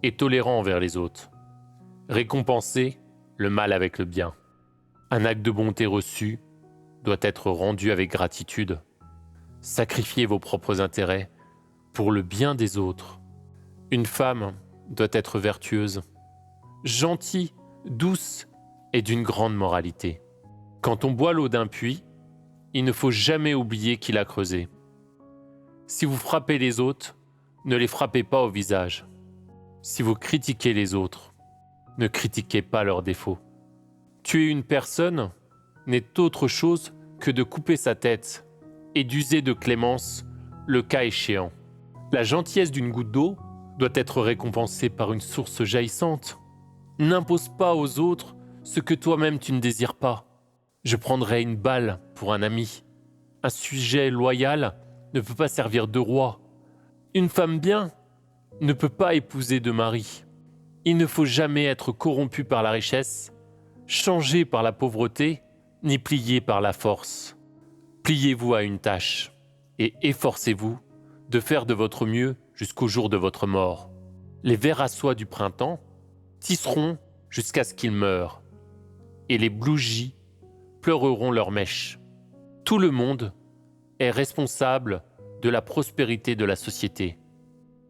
et tolérant envers les autres. Récompensez le mal avec le bien. Un acte de bonté reçu doit être rendu avec gratitude. Sacrifiez vos propres intérêts pour le bien des autres. Une femme doit être vertueuse, gentille, douce et d'une grande moralité. Quand on boit l'eau d'un puits, il ne faut jamais oublier qui l'a creusé. Si vous frappez les autres, ne les frappez pas au visage. Si vous critiquez les autres, ne critiquez pas leurs défauts. Tuer une personne n'est autre chose que de couper sa tête et d'user de clémence le cas échéant. La gentillesse d'une goutte d'eau doit être récompensée par une source jaillissante. N'impose pas aux autres ce que toi-même tu ne désires pas. Je prendrai une balle pour un ami. Un sujet loyal ne peut pas servir de roi. Une femme bien ne peut pas épouser de mari. Il ne faut jamais être corrompu par la richesse, changé par la pauvreté, ni plié par la force. Pliez-vous à une tâche et efforcez-vous de faire de votre mieux jusqu'au jour de votre mort. Les vers à soie du printemps tisseront jusqu'à ce qu'ils meurent, et les bougies pleureront leurs mèches. Tout le monde est responsable de la prospérité de la société.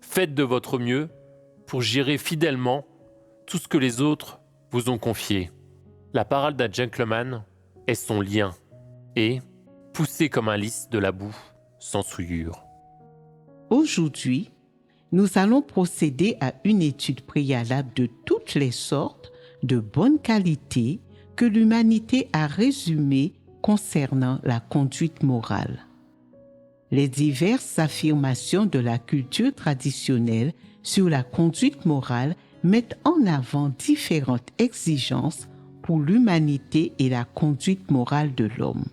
Faites de votre mieux pour gérer fidèlement tout ce que les autres vous ont confié. La parole d'un gentleman est son lien et, poussé comme un lys de la boue, sans souillure. Aujourd'hui, nous allons procéder à une étude préalable de toutes les sortes de bonne qualité que l'humanité a résumées concernant la conduite morale. Les diverses affirmations de la culture traditionnelle sur la conduite morale mettent en avant différentes exigences pour l'humanité et la conduite morale de l'homme.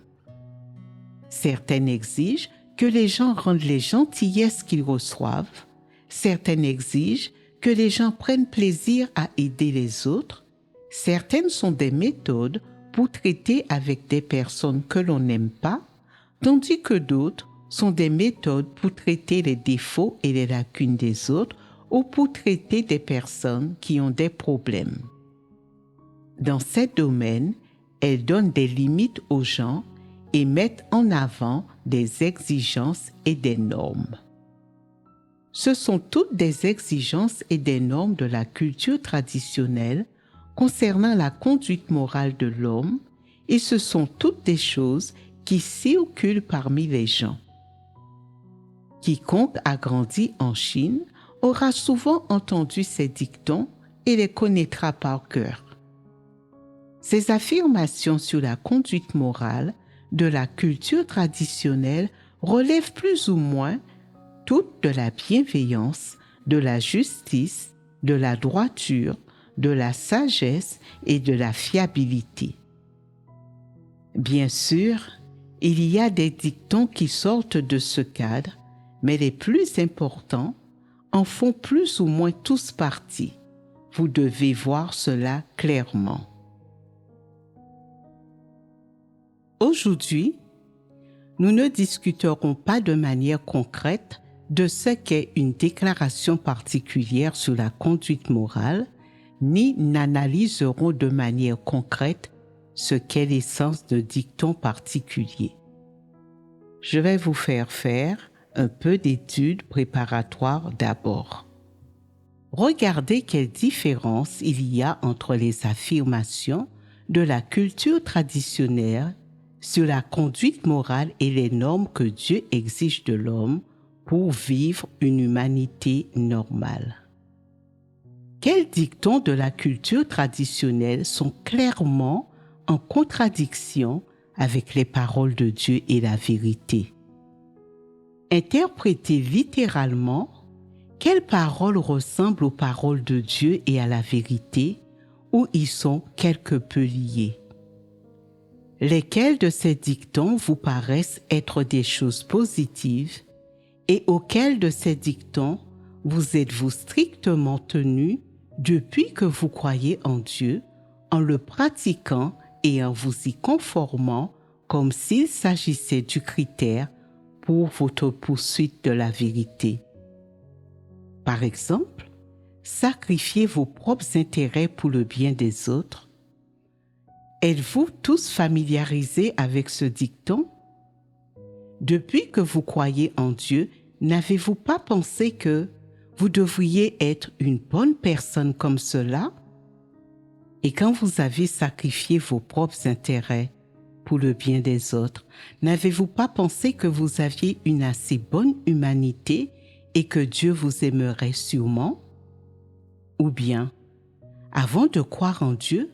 Certaines exigent que les gens rendent les gentillesses qu'ils reçoivent, certaines exigent que les gens prennent plaisir à aider les autres, certaines sont des méthodes pour traiter avec des personnes que l'on n'aime pas, tandis que d'autres sont des méthodes pour traiter les défauts et les lacunes des autres ou pour traiter des personnes qui ont des problèmes. Dans ces domaines, elles donnent des limites aux gens et mettent en avant des exigences et des normes. Ce sont toutes des exigences et des normes de la culture traditionnelle concernant la conduite morale de l'homme et ce sont toutes des choses qui circulent parmi les gens. Quiconque a grandi en Chine aura souvent entendu ces dictons et les connaîtra par cœur. Ces affirmations sur la conduite morale de la culture traditionnelle relèvent plus ou moins toutes de la bienveillance, de la justice, de la droiture, de la sagesse et de la fiabilité. Bien sûr, il y a des dictons qui sortent de ce cadre, mais les plus importants en font plus ou moins tous partie. Vous devez voir cela clairement. Aujourd'hui, nous ne discuterons pas de manière concrète de ce qu'est une déclaration particulière sur la conduite morale, ni n'analyserons de manière concrète ce qu'est l'essence de dictons particuliers. Je vais vous faire un peu d'études préparatoires d'abord. Regardez quelle différence il y a entre les affirmations de la culture traditionnelle sur la conduite morale et les normes que Dieu exige de l'homme pour vivre une humanité normale. Quels dictons de la culture traditionnelle sont clairement en contradiction avec les paroles de Dieu et la vérité? Interprétées littéralement, quelles paroles ressemblent aux paroles de Dieu et à la vérité ou y sont quelque peu liées? Lesquels de ces dictons vous paraissent être des choses positives et auxquels de ces dictons vous êtes-vous strictement tenu depuis que vous croyez en Dieu, en le pratiquant et en vous y conformant comme s'il s'agissait du critère pour votre poursuite de la vérité? Par exemple, sacrifiez vos propres intérêts pour le bien des autres. Êtes-vous tous familiarisés avec ce dicton? Depuis que vous croyez en Dieu, n'avez-vous pas pensé que vous devriez être une bonne personne comme cela? Et quand vous avez sacrifié vos propres intérêts pour le bien des autres, n'avez-vous pas pensé que vous aviez une assez bonne humanité et que Dieu vous aimerait sûrement? Ou bien, avant de croire en Dieu,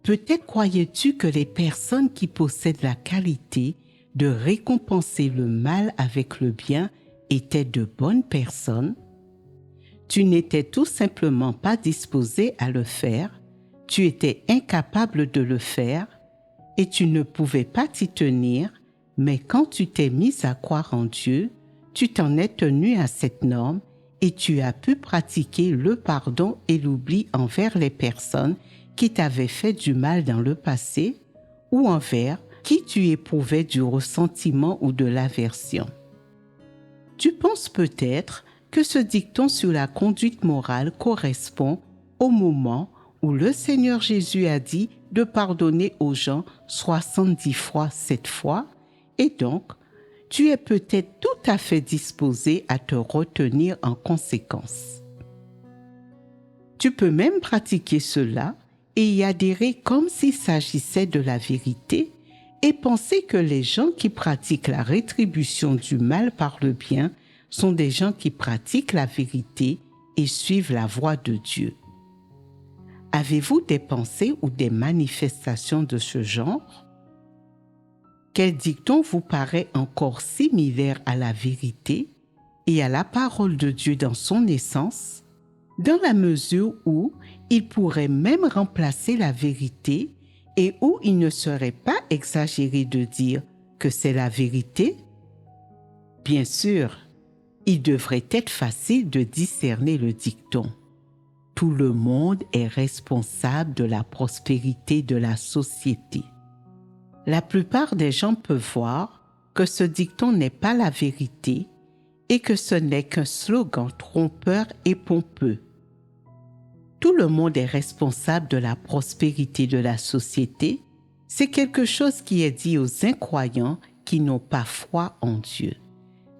peut-être croyais-tu que les personnes qui possèdent la qualité de récompenser le mal avec le bien étaient de bonnes personnes? Tu n'étais tout simplement pas disposé à le faire, tu étais incapable de le faire et tu ne pouvais pas t'y tenir, mais quand tu t'es mis à croire en Dieu, tu t'en es tenu à cette norme et tu as pu pratiquer le pardon et l'oubli envers les personnes qui t'avaient fait du mal dans le passé ou envers qui tu éprouvais du ressentiment ou de l'aversion. Tu penses peut-être que ce dicton sur la conduite morale correspond au moment où le Seigneur Jésus a dit de pardonner aux gens 70 fois 7 fois, et donc tu es peut-être tout à fait disposé à te retenir en conséquence. Tu peux même pratiquer cela et y adhérer comme s'il s'agissait de la vérité et penser que les gens qui pratiquent la rétribution du mal par le bien sont des gens qui pratiquent la vérité et suivent la voie de Dieu. Avez-vous des pensées ou des manifestations de ce genre? Quel dicton vous paraît encore similaire à la vérité et à la parole de Dieu dans son essence, dans la mesure où il pourrait même remplacer la vérité et où il ne serait pas exagéré de dire que c'est la vérité? Bien sûr, il devrait être facile de discerner le dicton. Tout le monde est responsable de la prospérité de la société. La plupart des gens peuvent voir que ce dicton n'est pas la vérité et que ce n'est qu'un slogan trompeur et pompeux. Tout le monde est responsable de la prospérité de la société, c'est quelque chose qui est dit aux incroyants qui n'ont pas foi en Dieu.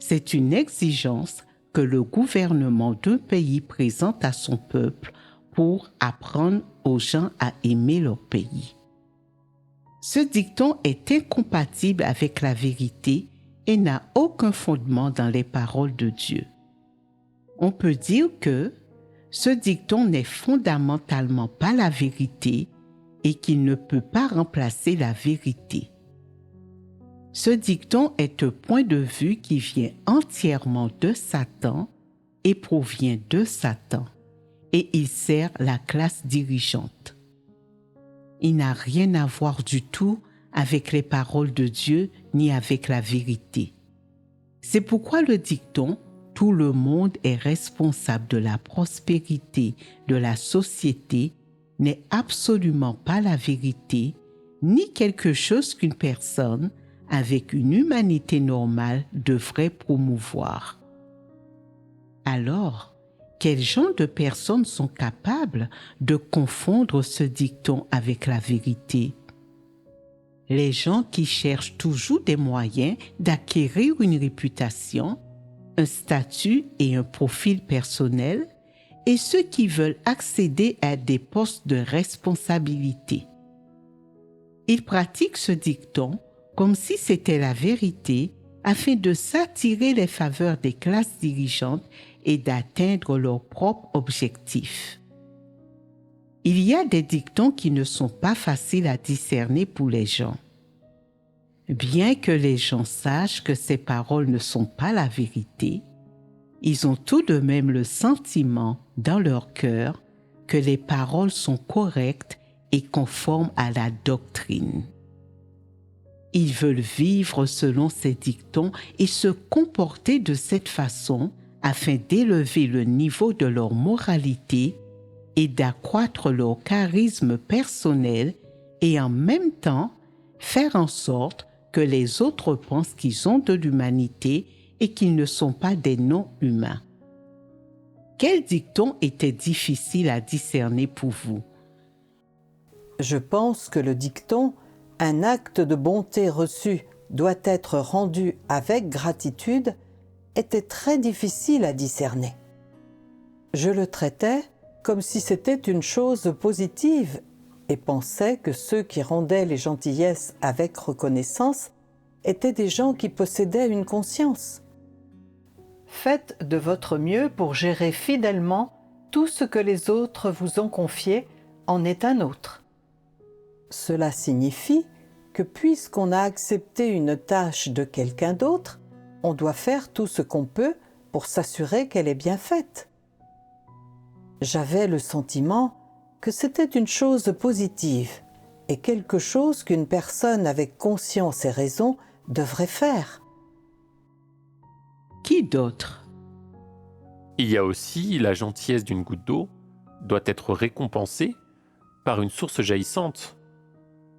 C'est une exigence que le gouvernement d'un pays présente à son peuple pour apprendre aux gens à aimer leur pays. Ce dicton est incompatible avec la vérité et n'a aucun fondement dans les paroles de Dieu. On peut dire que ce dicton n'est fondamentalement pas la vérité et qu'il ne peut pas remplacer la vérité. Ce dicton est un point de vue qui vient entièrement de Satan et provient de Satan, et il sert la classe dirigeante. Il n'a rien à voir du tout avec les paroles de Dieu ni avec la vérité. C'est pourquoi le dicton « Tout le monde est responsable de la prospérité de la société » n'est absolument pas la vérité, ni quelque chose qu'une personne avec une humanité normale devrait promouvoir. Alors, quel genre de personnes sont capables de confondre ce dicton avec la vérité? Les gens qui cherchent toujours des moyens d'acquérir une réputation, un statut et un profil personnel, et ceux qui veulent accéder à des postes de responsabilité. Ils pratiquent ce dicton comme si c'était la vérité afin de s'attirer les faveurs des classes dirigeantes et d'atteindre leurs propres objectifs. Il y a des dictons qui ne sont pas faciles à discerner pour les gens. Bien que les gens sachent que ces paroles ne sont pas la vérité, ils ont tout de même le sentiment dans leur cœur que les paroles sont correctes et conformes à la doctrine. Ils veulent vivre selon ces dictons et se comporter de cette façon afin d'élever le niveau de leur moralité et d'accroître leur charisme personnel et en même temps faire en sorte que les autres pensent qu'ils ont de l'humanité et qu'ils ne sont pas des non-humains. Quel dicton était difficile à discerner pour vous? Je pense que le dicton « Un acte de bonté reçu doit être rendu avec gratitude » était très difficile à discerner. Je le traitais comme si c'était une chose positive et pensais que ceux qui rendaient les gentillesses avec reconnaissance étaient des gens qui possédaient une conscience. Faites de votre mieux pour gérer fidèlement tout ce que les autres vous ont confié en est un autre. Cela signifie que puisqu'on a accepté une tâche de quelqu'un d'autre, on doit faire tout ce qu'on peut pour s'assurer qu'elle est bien faite. J'avais le sentiment que c'était une chose positive et quelque chose qu'une personne avec conscience et raison devrait faire. Qui d'autre? Il y a aussi la gentillesse d'une goutte d'eau doit être récompensée par une source jaillissante.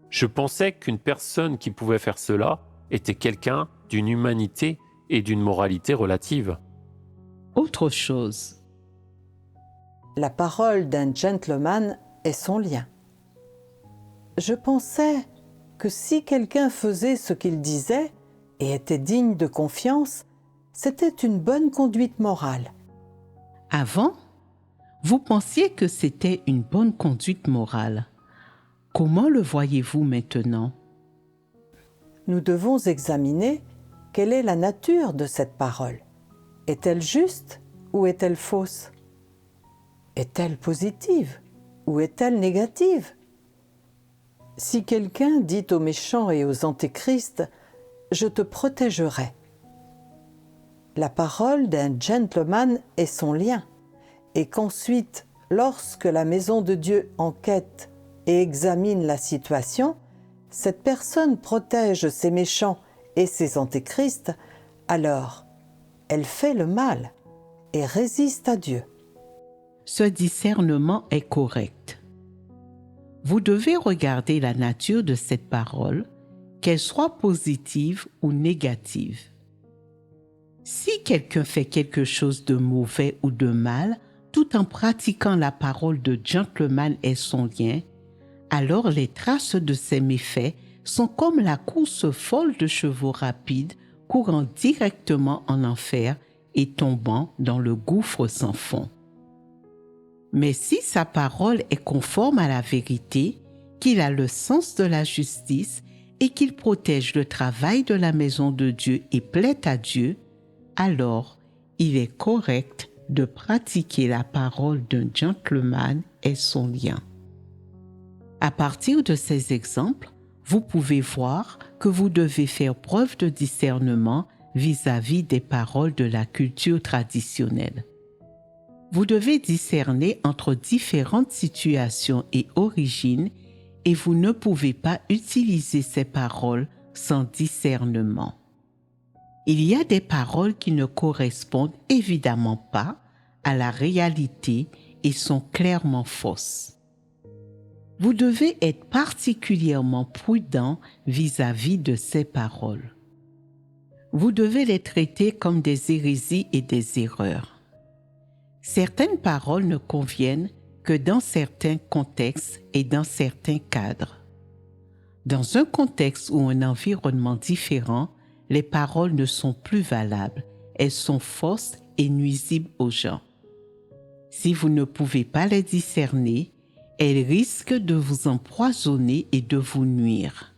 Je pensais qu'une personne qui pouvait faire cela était quelqu'un d'une humanité et d'une moralité relative. Autre chose. La parole d'un gentleman est son lien. Je pensais que si quelqu'un faisait ce qu'il disait et était digne de confiance, c'était une bonne conduite morale. Avant, vous pensiez que c'était une bonne conduite morale. Comment le voyez-vous maintenant? Nous devons examiner quelle est la nature de cette parole. Est-elle juste ou est-elle fausse? Est-elle positive ou est-elle négative? Si quelqu'un dit aux méchants et aux antéchrists « Je te protégerai », la parole d'un gentleman est son lien, et qu'ensuite, lorsque la maison de Dieu enquête et examine la situation, cette personne protège ses méchants et ses antéchrists, alors elle fait le mal et résiste à Dieu. Ce discernement est correct. Vous devez regarder la nature de cette parole, qu'elle soit positive ou négative. Si quelqu'un fait quelque chose de mauvais ou de mal, tout en pratiquant la parole de gentleman et son lien, alors les traces de ces méfaits sont comme la course folle de chevaux rapides courant directement en enfer et tombant dans le gouffre sans fond. Mais si sa parole est conforme à la vérité, qu'il a le sens de la justice et qu'il protège le travail de la maison de Dieu et plaît à Dieu, alors il est correct de pratiquer la parole d'un gentleman et son lien. À partir de ces exemples, vous pouvez voir que vous devez faire preuve de discernement vis-à-vis des paroles de la culture traditionnelle. Vous devez discerner entre différentes situations et origines et vous ne pouvez pas utiliser ces paroles sans discernement. Il y a des paroles qui ne correspondent évidemment pas à la réalité et sont clairement fausses. Vous devez être particulièrement prudent vis-à-vis de ces paroles. Vous devez les traiter comme des hérésies et des erreurs. Certaines paroles ne conviennent que dans certains contextes et dans certains cadres. Dans un contexte ou un environnement différent, les paroles ne sont plus valables, elles sont fausses et nuisibles aux gens. Si vous ne pouvez pas les discerner, elles risquent de vous empoisonner et de vous nuire.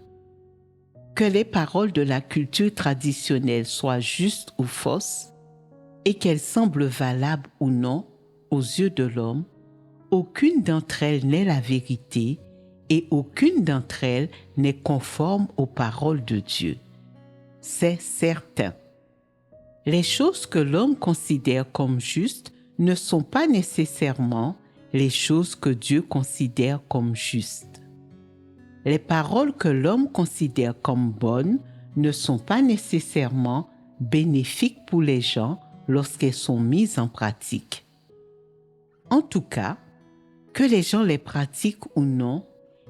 Que les paroles de la culture traditionnelle soient justes ou fausses, et qu'elles semblent valables ou non aux yeux de l'homme, aucune d'entre elles n'est la vérité et aucune d'entre elles n'est conforme aux paroles de Dieu. C'est certain. Les choses que l'homme considère comme justes ne sont pas nécessairement les choses que Dieu considère comme justes. Les paroles que l'homme considère comme bonnes ne sont pas nécessairement bénéfiques pour les gens lorsqu'elles sont mises en pratique. En tout cas, que les gens les pratiquent ou non,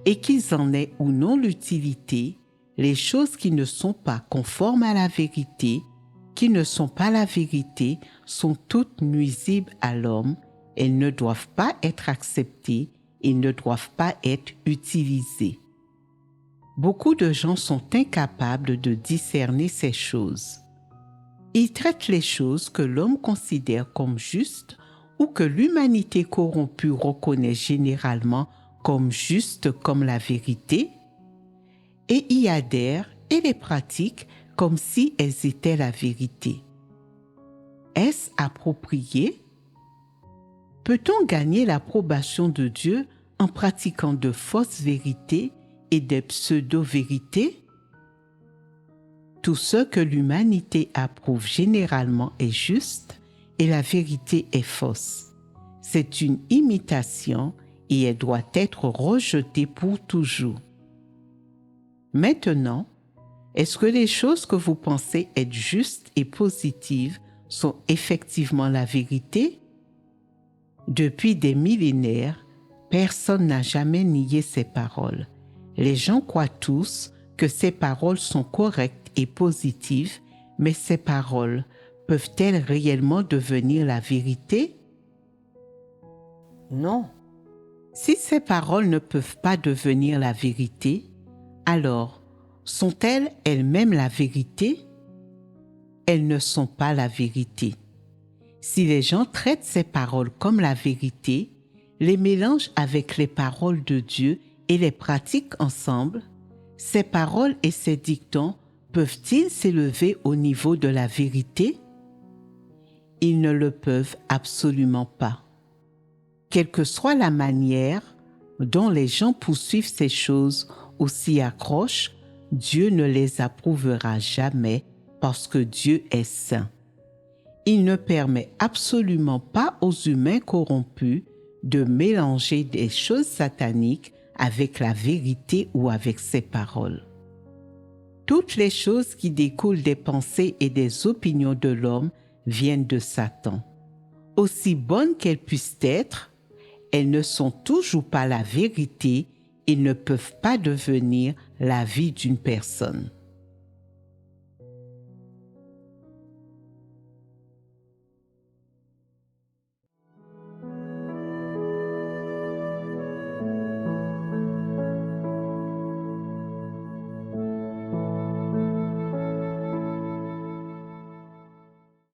et qu'ils en aient ou non l'utilité, les choses qui ne sont pas conformes à la vérité, qui ne sont pas la vérité, sont toutes nuisibles à l'homme, elles ne doivent pas être acceptées et ne doivent pas être utilisées. Beaucoup de gens sont incapables de discerner ces choses. Ils traitent les choses que l'homme considère comme justes ou que l'humanité corrompue reconnaît généralement comme justes comme la vérité et y adhèrent et les pratiquent comme si elles étaient la vérité. Est-ce approprié? Peut-on gagner l'approbation de Dieu en pratiquant de fausses vérités et des pseudo-vérités? Tout ce que l'humanité approuve généralement est juste et la vérité est fausse. C'est une imitation et elle doit être rejetée pour toujours. Maintenant, est-ce que les choses que vous pensez être justes et positives sont effectivement la vérité? Depuis des millénaires, personne n'a jamais nié ces paroles. Les gens croient tous que ces paroles sont correctes et positives, mais ces paroles peuvent-elles réellement devenir la vérité? Non. Si ces paroles ne peuvent pas devenir la vérité, alors sont-elles elles-mêmes la vérité? Elles ne sont pas la vérité. Si les gens traitent ces paroles comme la vérité, les mélangent avec les paroles de Dieu et les pratiquent ensemble, ces paroles et ces dictons peuvent-ils s'élever au niveau de la vérité? Ils ne le peuvent absolument pas. Quelle que soit la manière dont les gens poursuivent ces choses ou s'y accrochent, Dieu ne les approuvera jamais parce que Dieu est saint. Il ne permet absolument pas aux humains corrompus de mélanger des choses sataniques avec la vérité ou avec ses paroles. Toutes les choses qui découlent des pensées et des opinions de l'homme viennent de Satan. Aussi bonnes qu'elles puissent être, elles ne sont toujours pas la vérité et ne peuvent pas devenir la vie d'une personne.